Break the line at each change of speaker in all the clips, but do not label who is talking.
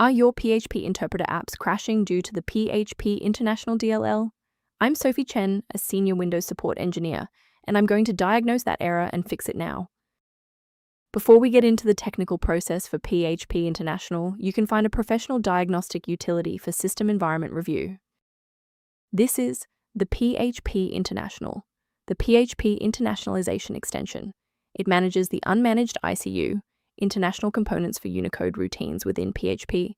Are your PHP Interpreter apps crashing due to the PHP International DLL? I'm Sophie Chen, a Senior Windows Support Engineer, and I'm going to diagnose that error and fix it now. Before we get into the technical process for PHP International, you can find a professional diagnostic utility for system environment review. This is the PHP International, the PHP Internationalization Extension. It manages the unmanaged ICU, international components for Unicode routines within PHP,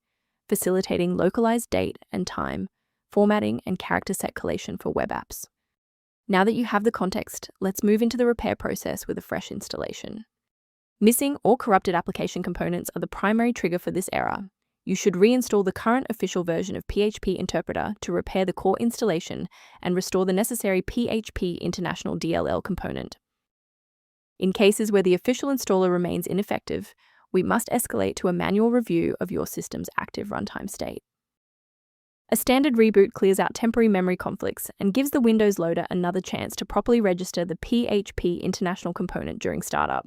facilitating localized date and time, formatting, and character set collation for web apps. Now that you have the context, let's move into the repair process with a fresh installation. Missing or corrupted application components are the primary trigger for this error. You should reinstall the current official version of PHP Interpreter to repair the core installation and restore the necessary PHP International DLL component. In cases where the official installer remains ineffective, we must escalate to a manual review of your system's active runtime state. A standard reboot clears out temporary memory conflicts and gives the Windows loader another chance to properly register the PHP International component during startup.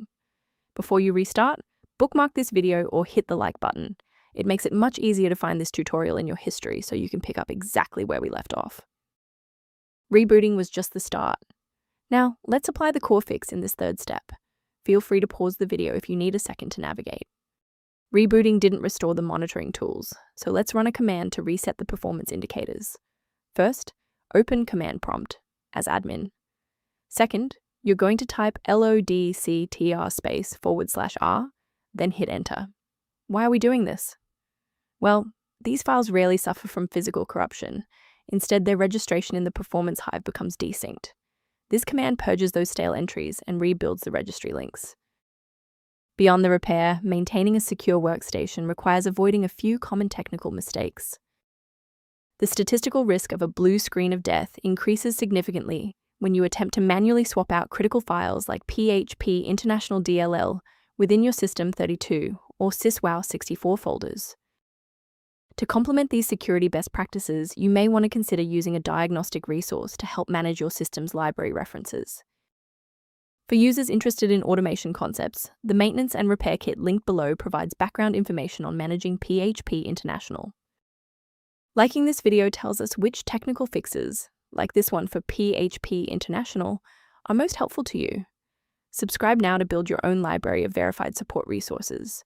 Before you restart, bookmark this video or hit the like button. It makes it much easier to find this tutorial in your history so you can pick up exactly where we left off. Rebooting was just the start. Now, let's apply the core fix in this third step. Feel free to pause the video if you need a second to navigate. Rebooting didn't restore the monitoring tools, so let's run a command to reset the performance indicators. First, open command prompt as admin. Second, you're going to type lodctr/r, then hit enter. Why are we doing this? Well, these files rarely suffer from physical corruption. Instead, their registration in the performance hive becomes desynced. This command purges those stale entries and rebuilds the registry links. Beyond the repair, maintaining a secure workstation requires avoiding a few common technical mistakes. The statistical risk of a blue screen of death increases significantly when you attempt to manually swap out critical files like PHP International DLL within your System32 or syswow64 folders. To complement these security best practices, you may want to consider using a diagnostic resource to help manage your system's library references. For users interested in automation concepts, the Maintenance and Repair Kit linked below provides background information on managing PHP International. Liking this video tells us which technical fixes, like this one for PHP International, are most helpful to you. Subscribe now to build your own library of verified support resources.